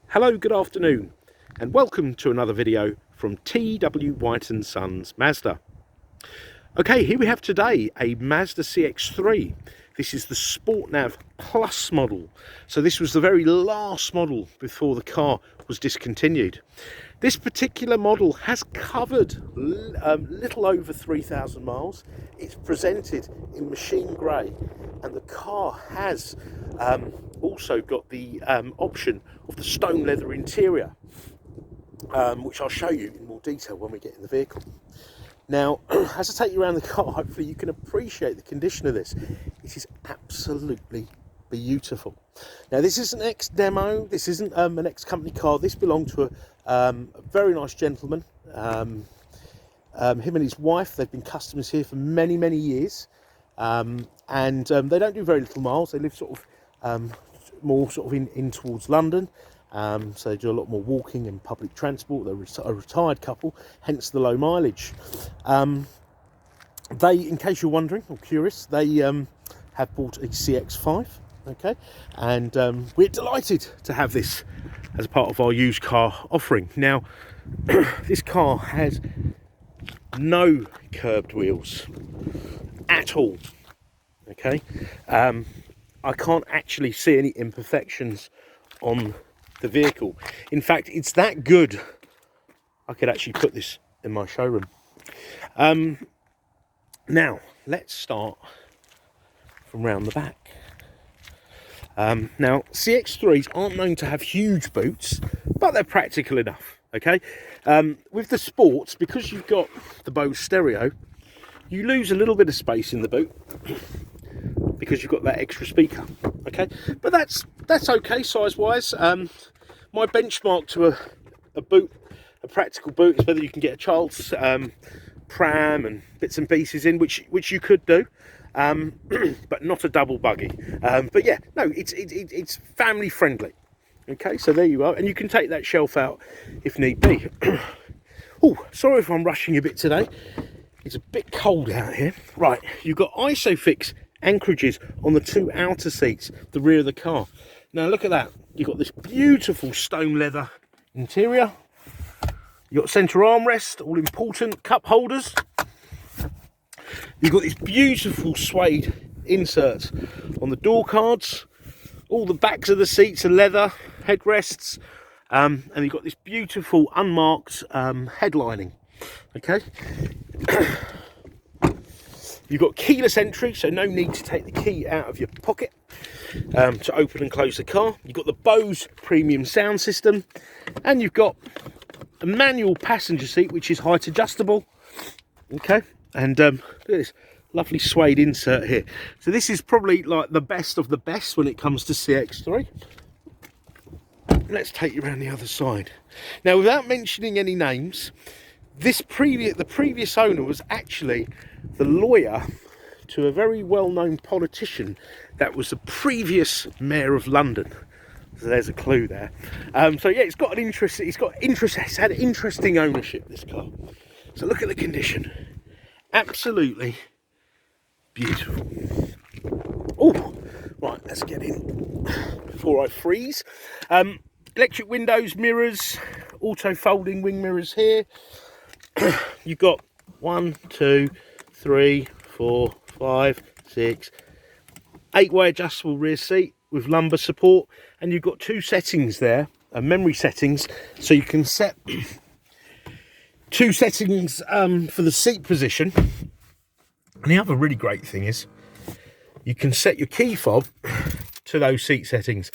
Hello, good afternoon, and welcome to another video from T.W. White & Sons Mazda. Okay, here we have today a Mazda CX-3. This is the Sport Nav Plus model. So this was the very last model before the car was discontinued. This particular model has covered little over 3,000 miles. It's presented in machine grey, and the car has also got the option of the stone leather interior, which I'll show you in more detail when we get in the vehicle. Now, as I take you around the car, hopefully you can appreciate the condition of this. It is absolutely beautiful. Now, this isn't an ex-demo, this isn't an ex-company car. This belonged to a very nice gentleman. Him and his wife, they've been customers here for many, many years. And they don't do very little miles. They live sort of more sort of in towards London. So they do a lot more walking and public transport. They're a retired couple, hence the low mileage. They, in case you're wondering or curious, they have bought a CX-5, okay? And we're delighted to have this as a part of our used car offering. Now, this car has no curbed wheels at all, okay? I can't actually see any imperfections on the vehicle. In fact, it's that good I could actually put this in my showroom. Now let's start from round the back. Now, CX3s aren't known to have huge boots, but they're practical enough, okay? With the sports, because you've got the BOSE stereo, you lose a little bit of space in the boot because you've got that extra speaker, okay? But that's okay size-wise. My benchmark to a boot, a practical boot, is whether you can get a child's pram and bits and pieces in, which you could do, but not a double buggy. But yeah, no, it's family friendly. Okay, so there you are, and you can take that shelf out if need be. Oh, sorry if I'm rushing a bit today. It's a bit cold out here. Right, you've got ISOFIX anchorages on the two outer seats, the rear of the car. Now look at that. You've got this beautiful stone leather interior. You've got centre armrest, all important, cup holders. You've got these beautiful suede inserts on the door cards. All the backs of the seats are leather, headrests, and you've got this beautiful unmarked headlining. Okay. You've got keyless entry, so no need to take the key out of your pocket to open and close the car. You've got the BOSE premium sound system, and you've got a manual passenger seat, which is height adjustable. Okay, and look at this lovely suede insert here. So this is probably like the best of the best when it comes to CX3. Let's take you around the other side. Now, without mentioning any names, the previous owner was actually the lawyer to a very well-known politician that was the previous mayor of London. So there's a clue there. So yeah, it's had interesting ownership, this car. So look at the condition. Absolutely beautiful. Oh, right, let's get in before I freeze. Electric windows, mirrors, auto folding wing mirrors here. You've got 1, 2, 3, 4, 5, 6, 8-way adjustable rear seat with lumbar support, and you've got two settings there, memory settings, so you can set two settings for the seat position. And the other really great thing is you can set your key fob to those seat settings.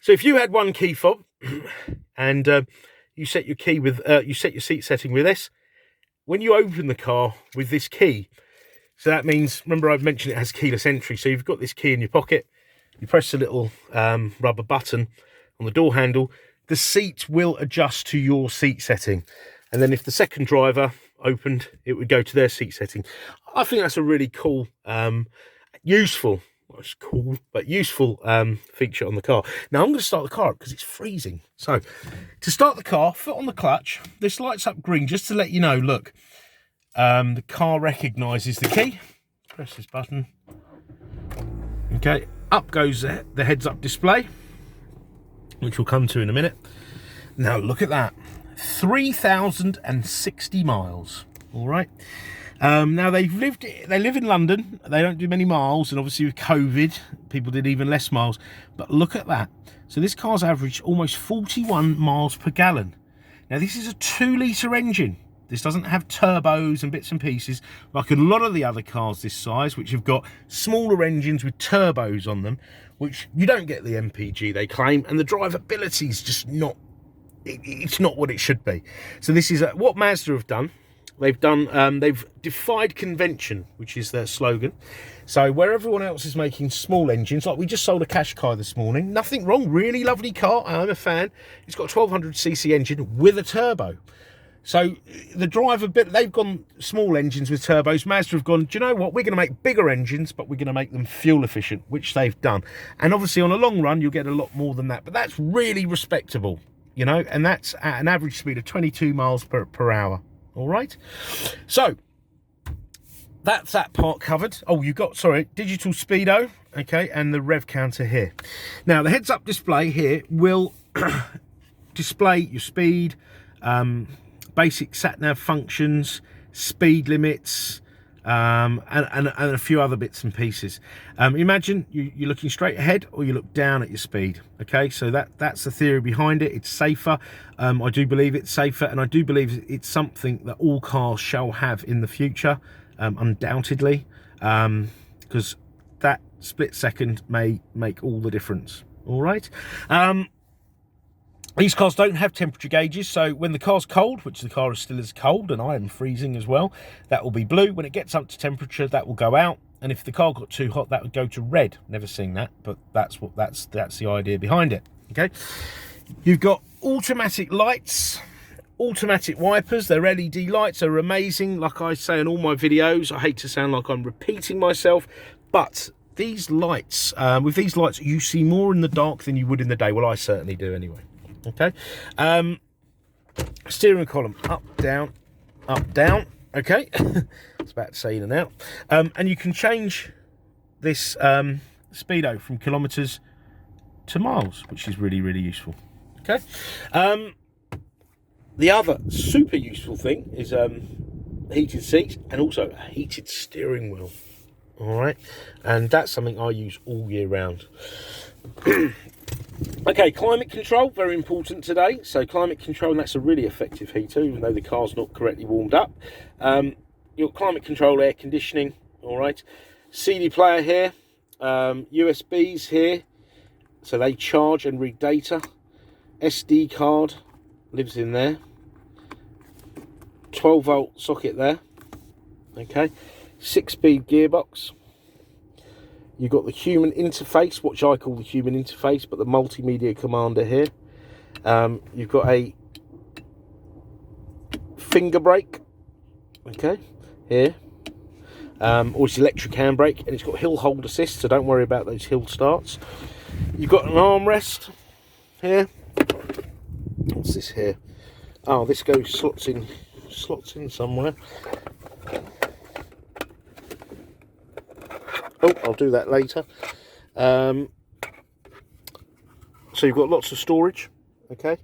So if you had one key fob and you set your key with you set your seat setting with this, when you open the car with this key, so that means, remember I've mentioned it has keyless entry, so you've got this key in your pocket, you press the little rubber button on the door handle, the seat will adjust to your seat setting, and then if the second driver opened, it would go to their seat setting. I think that's a really cool, useful, well, it's cool, but useful feature on the car. Now I'm going to start the car up because it's freezing. So to start the car, foot on the clutch, this lights up green just to let you know, look, the car recognises the key. Press this button. Okay, up goes the heads up display. which we'll come to in a minute. Now look at that, 3,060 miles. All right. Now they live in London. They don't do many miles, and obviously with COVID, people did even less miles. But look at that. So this car's averaged almost 41 miles per gallon. Now this is a 2-litre engine. This doesn't have turbos and bits and pieces like a lot of the other cars this size, which have got smaller engines with turbos on them, which you don't get the MPG they claim, and the drivability is just not, it's not what it should be. So this is what Mazda have done. They've defied convention, which is their slogan. So where everyone else is making small engines, like we just sold a Qashqai this morning, nothing wrong, really lovely car, I'm a fan. It's got a 1200cc engine with a turbo. So the driver bit, they've gone small engines with turbos. Mazda have gone, do you know what, we're going to make bigger engines, but we're going to make them fuel efficient, which they've done. And obviously on a long run, you'll get a lot more than that, but that's really respectable, you know, and that's at an average speed of 22 miles per hour. All right, so that's that part covered. Oh, you got, sorry, digital speedo, okay, and the rev counter here. Now the heads-up display here will display your speed, basic sat-nav functions, speed limits, and a few other bits and pieces. Imagine you're looking straight ahead or you look down at your speed. Okay, so that's the theory behind it. It's safer. I do believe it's safer, and I do believe it's something that all cars shall have in the future, undoubtedly, because that split second may make all the difference. All right. These cars don't have temperature gauges, so when the car's cold, which the car is still as cold, and I am freezing as well, that will be blue. When it gets up to temperature, that will go out, and if the car got too hot, that would go to red. Never seen that, but that's the idea behind it. Okay, you've got automatic lights, automatic wipers. Their LED lights are amazing. Like I say in all my videos, I hate to sound like I'm repeating myself, but these lights, with these lights, you see more in the dark than you would in the day. Well, I certainly do anyway. Okay, steering column up, down, okay. It's about to say in and out. And you can change this speedo from kilometers to miles, which is really, really useful. Okay, the other super useful thing is heated seats and also a heated steering wheel. All right, and that's something I use all year round. Okay, climate control, very important today. So climate control, and that's a really effective heater, even though the car's not correctly warmed up. Your climate control, air conditioning, all right. CD player here, USBs here, so they charge and read data. SD card lives in there. 12-volt socket there, okay. 6-speed gearbox. You've got the human interface, which I call the human interface, but the multimedia commander here. You've got a finger brake, okay, here. Or it's electric handbrake, and it's got hill hold assist, so don't worry about those hill starts. You've got an armrest here. What's this here? Oh, this goes slots in somewhere. Oh, I'll do that later. So you've got lots of storage, okay.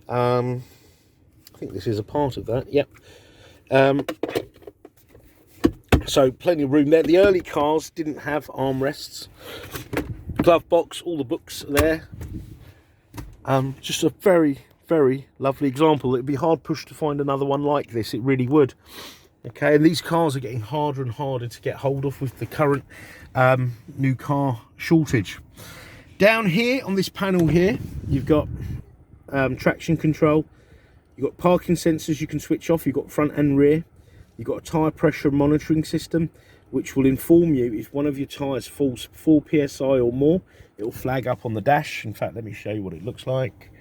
I think this is a part of that, yep. So plenty of room there. The early cars didn't have armrests. Glove box, all the books are there. Just a very, very lovely example. It'd be hard pushed to find another one like this, it really would. Okay, and these cars are getting harder and harder to get hold of with the current new car shortage. Down here on this panel here, you've got traction control. You've got parking sensors you can switch off. You've got front and rear. You've got a tyre pressure monitoring system, which will inform you if one of your tyres falls 4 psi or more. It will flag up on the dash. In fact, let me show you what it looks like.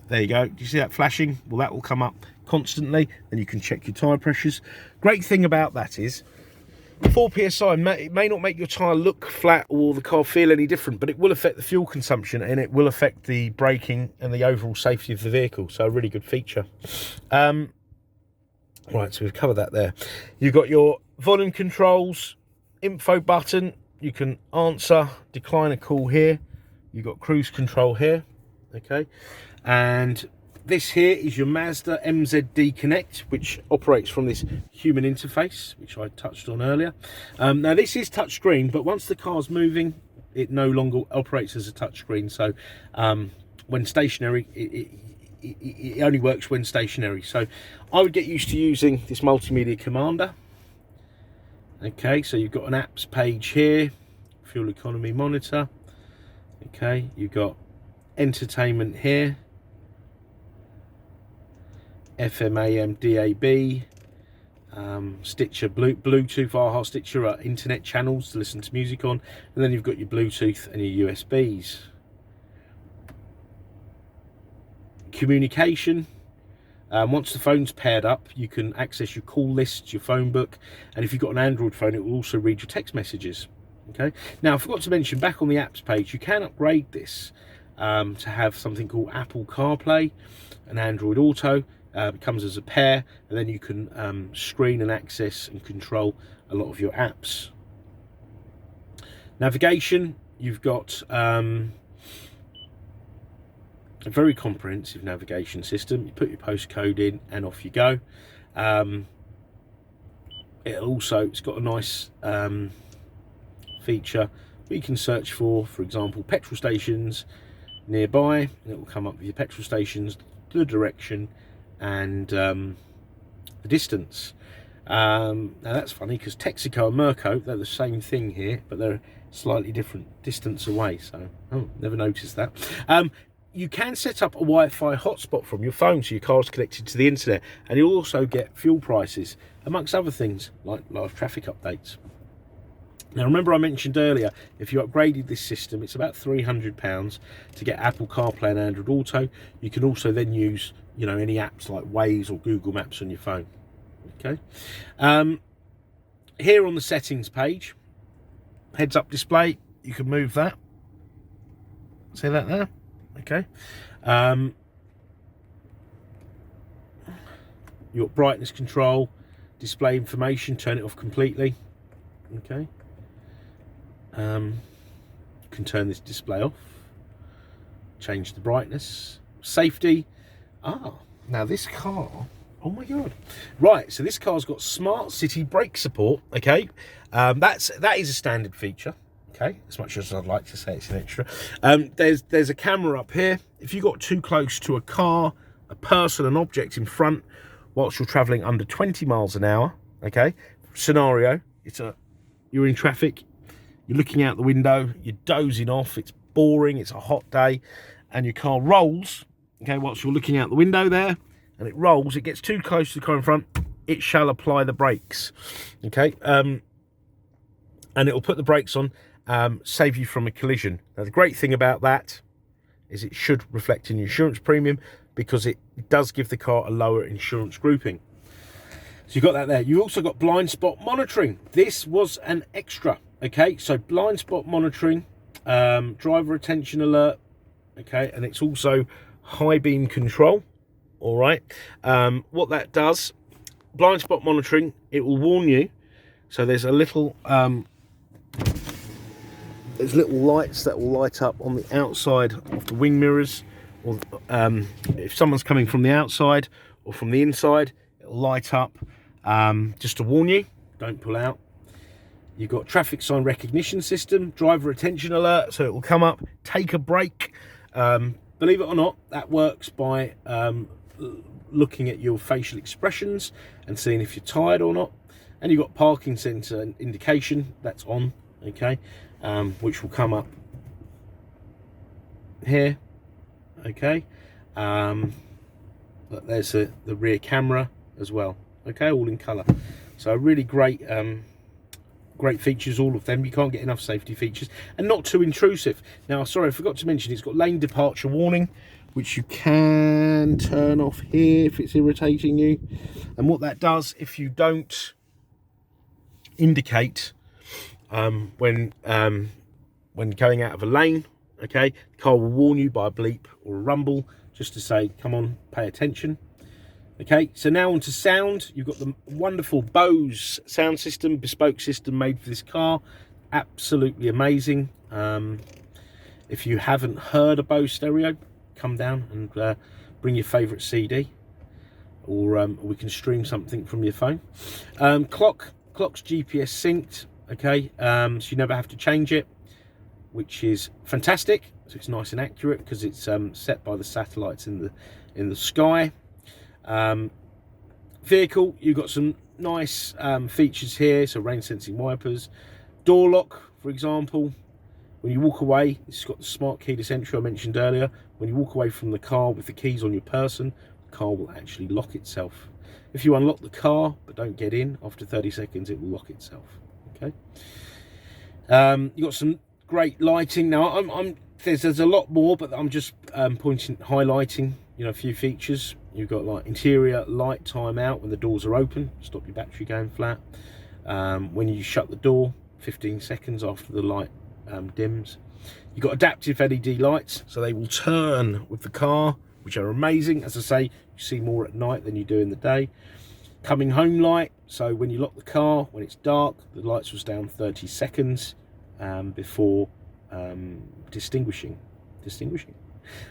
There you go. Do you see that flashing? Well, that will come up constantly, and you can check your tyre pressures. Great thing about that is 4 psi, it may not make your tyre look flat or the car feel any different, but it will affect the fuel consumption, and it will affect the braking and the overall safety of the vehicle. So a really good feature. Right, so we've covered that there. You've got your volume controls, info button. You can answer, decline a call here. You've got cruise control here. Okay, and this here is your Mazda Mzd Connect, which operates from this human interface, which I touched on earlier. Now this is touchscreen, but once the car's moving, it no longer operates as a touchscreen. So when stationary, it only works when stationary. So I would get used to using this multimedia commander. Okay, so you've got an apps page here, fuel economy monitor. Okay, you've got entertainment here, FM, AM, DAB, Stitcher, Bluetooth, AHA, Stitcher, internet channels to listen to music on, and then you've got your Bluetooth and your USBs. Communication. Once the phone's paired up, you can access your call lists, your phone book, and if you've got an Android phone, it will also read your text messages. Okay. Now, I forgot to mention, back on the apps page, you can upgrade this to have something called Apple Carplay and Android Auto. It comes as a pair, and then you can screen and access and control a lot of your apps. Navigation, you've got a very comprehensive navigation system. You put your postcode in and off you go. It's got a nice feature where you can search for example, petrol stations nearby, and it will come up with your petrol stations, the direction, and the distance. Now that's funny because Texaco and Mirco, they're the same thing here, but they're slightly different distance away. So, never noticed that. You can set up a Wi-Fi hotspot from your phone, so your car's connected to the internet, and you'll also get fuel prices, amongst other things like live traffic updates. Now, remember I mentioned earlier, if you upgraded this system, it's about £300 to get Apple CarPlay and Android Auto. You can also then use, any apps like Waze or Google Maps on your phone. Okay. Here on the settings page, heads-up display, you can move that. See that there? Okay. Your brightness control, display information, turn it off completely. Okay. You can turn this display off, change the brightness. Safety. Now this car, oh my god, right, so this car's got smart city brake support. Okay, that is a standard feature. Okay, as much as I'd like to say it's an extra. There's a camera up here. If you got too close to a car, a person, an object in front whilst you're traveling under 20 miles an hour, okay, scenario, you're in traffic, you're looking out the window, you're dozing off, it's boring, it's a hot day, and your car rolls, okay, whilst you're looking out the window there, and it rolls, it gets too close to the car in front, it shall apply the brakes. Okay, and it'll put the brakes on, save you from a collision. Now the great thing about that is it should reflect in your insurance premium, because it does give the car a lower insurance grouping. So you've got that there. You've also got blind spot monitoring. This was an extra. Okay, so blind spot monitoring, driver attention alert, okay, and it's also high beam control. All right, what that does, blind spot monitoring, it will warn you. So there's a little there's little lights that will light up on the outside of the wing mirrors, or if someone's coming from the outside or from the inside, it'll light up just to warn you, don't pull out. You've got traffic sign recognition system, driver attention alert, so it will come up, take a break. Believe it or not, that works by looking at your facial expressions and seeing if you're tired or not. And you've got parking sensor indication, that's on, okay, which will come up here, okay. But there's the rear camera as well, okay, all in colour. So really great features, all of them. You can't get enough safety features, and not too intrusive. Now, sorry, I forgot to mention, it's got lane departure warning, which you can turn off here if it's irritating you. And what that does, if you don't indicate when going out of a lane, okay, the car will warn you by a bleep or a rumble, just to say, come on, pay attention. Okay, so now onto sound. You've got the wonderful BOSE sound system, bespoke system made for this car. Absolutely amazing. If you haven't heard a BOSE stereo, come down and bring your favourite CD, or we can stream something from your phone. Clock's GPS synced, okay, so you never have to change it, which is fantastic. So it's nice and accurate because it's set by the satellites in the sky. Vehicle, you've got some nice features here, so rain sensing wipers, door lock, for example. When you walk away, it's got the smart keyless entry I mentioned earlier. When you walk away from the car with the keys on your person, the car will actually lock itself. If you unlock the car but don't get in, after 30 seconds it will lock itself. Okay. You've got some great lighting. Now there's a lot more, but I'm just highlighting, you know, a few features. You've got like interior light timeout when the doors are open, stop your battery going flat. When you shut the door, 15 seconds after the light dims. You've got adaptive LED lights, so they will turn with the car, which are amazing. As I say, you see more at night than you do in the day. Coming home light, so when you lock the car, when it's dark, the lights will stay on 30 seconds before distinguishing.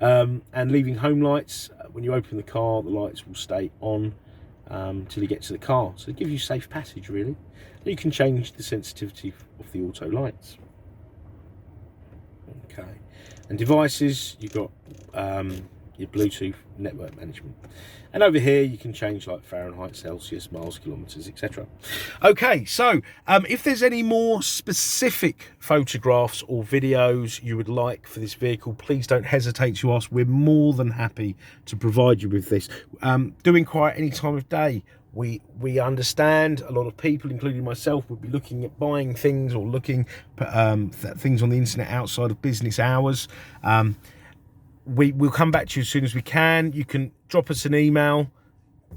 And leaving home lights, when you open the car, the lights will stay on till you get to the car. So it gives you safe passage, really. And you can change the sensitivity of the auto lights. Okay, and devices, you've got your Bluetooth network management, and over here you can change like Fahrenheit, Celsius, miles, kilometers, etc. Okay, so if there's any more specific photographs or videos you would like for this vehicle, please don't hesitate to ask. We're more than happy to provide you with this. Do inquire any time of day. We understand a lot of people, including myself, would be looking at buying things or looking at things on the internet outside of business hours. We'll come back to you as soon as we can. You can drop us an email,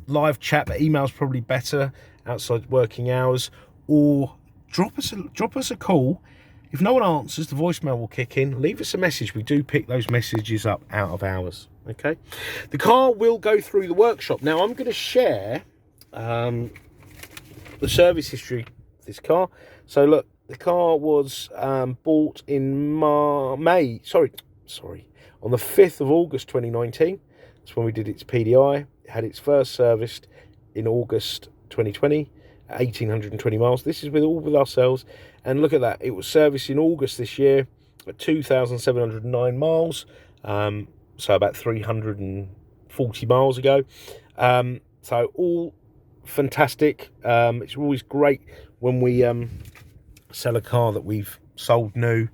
live chat, but email's probably better outside working hours, or drop us a call. If no one answers, the voicemail will kick in. Leave us a message. We do pick those messages up out of hours. Okay, the car will go through the workshop. Now I'm going to share the service history of this car. So look, the car was bought in May, on the 5th of August 2019. That's when we did its PDI. It had its first serviced in August 2020 at 1,820 miles. This is with ourselves, and look at that, it was serviced in August this year at 2,709 miles, so about 340 miles ago. So all fantastic. It's always great when we sell a car that we've sold new,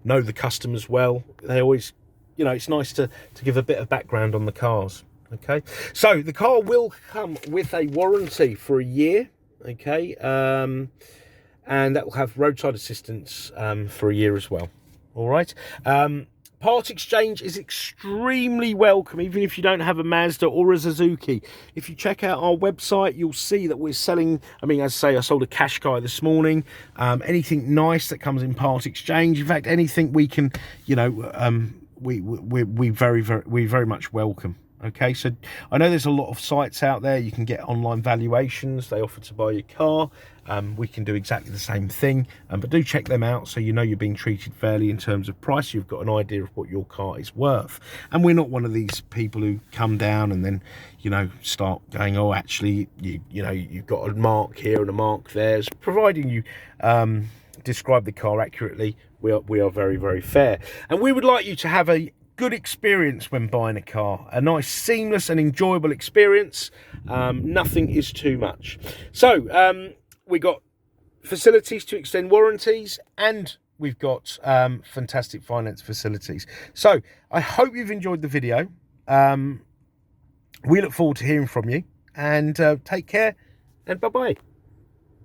know the customers well. They always, you know, it's nice to give a bit of background on the cars. Okay, so the car will come with a warranty for a year. Okay, and that will have roadside assistance for a year as well. All right. Part exchange is extremely welcome, even if you don't have a Mazda or a Suzuki. If you check out our website, you'll see that we're selling, I mean, as I say, I sold a Qashqai this morning. Anything nice that comes in part exchange, in fact, anything we can, you know, we very much welcome. Okay, so I know there's a lot of sites out there. You can get online valuations. They offer to buy your car. We can do exactly the same thing, but do check them out so you know you're being treated fairly in terms of price. You've got an idea of what your car is worth. And we're not one of these people who come down and then, you know, start going, oh, actually, you know, you've got a mark here and a mark there. Providing you describe the car accurately, we are very, very fair. And we would like you to have a good experience when buying a car, a nice, seamless and enjoyable experience. Nothing is too much. So we got facilities to extend warranties, and we've got fantastic finance facilities. So I hope you've enjoyed the video. We look forward to hearing from you, and take care, and bye-bye.